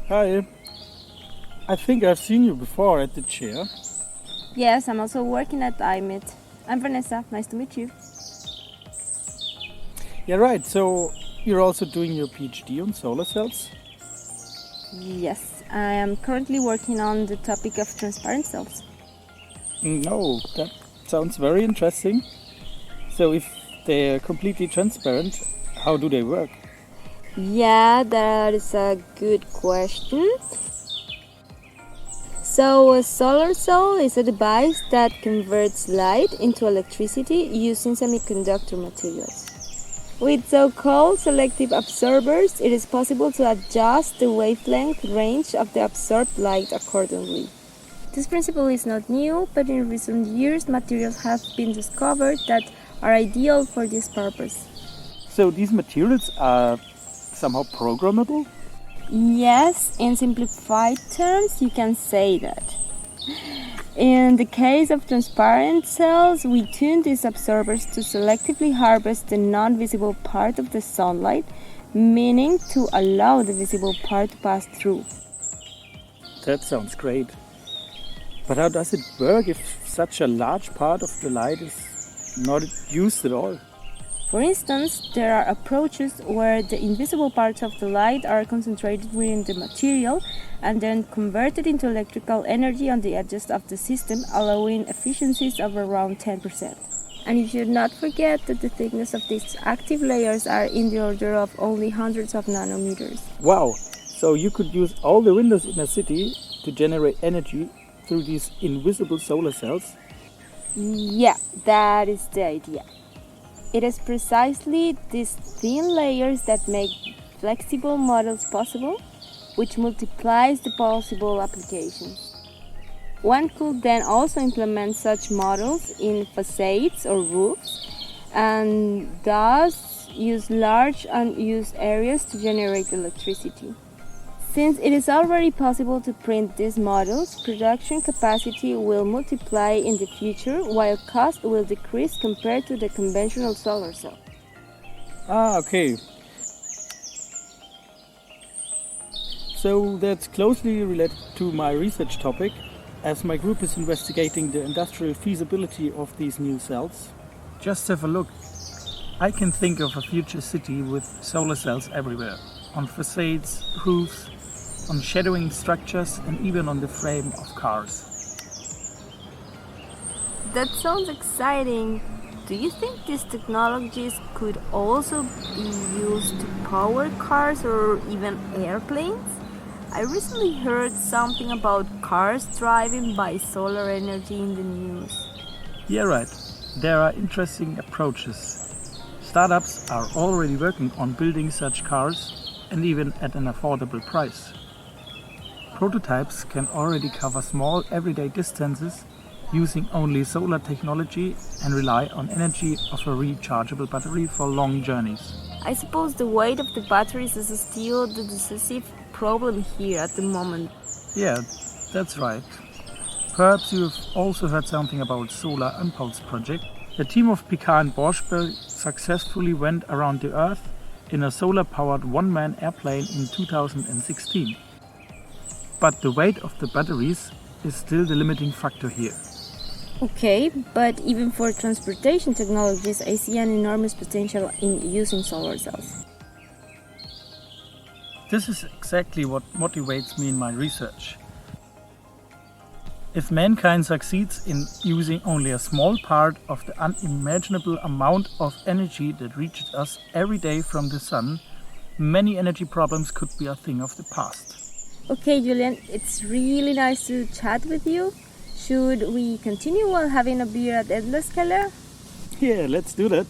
Hi. I think I've seen you before at the chair. Yes, I'm also working at IMIT. I'm Vanessa. Nice to meet you. Yeah, right. So you're also doing your PhD on solar cells? Yes, I am currently working on the topic of transparent cells. No, that sounds very interesting. So if they're completely transparent, how do they work? Yeah, that is a good question. So a solar cell is a device that converts light into electricity using semiconductor materials. With so-called selective absorbers, it is possible to adjust the wavelength range of the absorbed light accordingly. This principle is not new, but in recent years materials have been discovered that are ideal for this purpose. So these materials are somehow programmable? Yes, in simplified terms, you can say that. In the case of transparent cells, we tune these absorbers to selectively harvest the non-visible part of the sunlight, meaning to allow the visible part to pass through. That sounds great. But how does it work if such a large part of the light is not used at all? For instance, there are approaches where the invisible parts of the light are concentrated within the material and then converted into electrical energy on the edges of the system, allowing efficiencies of around 10%. And you should not forget that the thickness of these active layers are in the order of only hundreds of nanometers. Wow! So you could use all the windows in a city to generate energy through these invisible solar cells? Yeah, that is the idea. It is precisely these thin layers that make flexible models possible, which multiplies the possible applications. One could then also implement such models in facades or roofs and thus use large unused areas to generate electricity. Since it is already possible to print these models, production capacity will multiply in the future while cost will decrease compared to the conventional solar cell. Okay. So that's closely related to my research topic, as my group is investigating the industrial feasibility of these new cells. Just have a look. I can think of a future city with solar cells everywhere, on facades, roofs, on shadowing structures, and even on the frame of cars. That sounds exciting. Do you think these technologies could also be used to power cars or even airplanes? I recently heard something about cars driving by solar energy in the news. Yeah, right. There are interesting approaches. Startups are already working on building such cars, and even at an affordable price. Prototypes can already cover small everyday distances using only solar technology and rely on energy of a rechargeable battery for long journeys. I suppose the weight of the batteries is still the decisive problem here at the moment. Yeah, that's right. Perhaps you've also heard something about Solar Impulse project. A team of Picard and Borsberg successfully went around the Earth in a solar-powered one-man airplane in 2016. But the weight of the batteries is still the limiting factor here. Okay, but even for transportation technologies, I see an enormous potential in using solar cells. This is exactly what motivates me in my research. If mankind succeeds in using only a small part of the unimaginable amount of energy that reaches us every day from the sun, many energy problems could be a thing of the past. Okay, Julian, it's really nice to chat with you. Should we continue while having a beer at Endless Keller? Yeah, let's do that.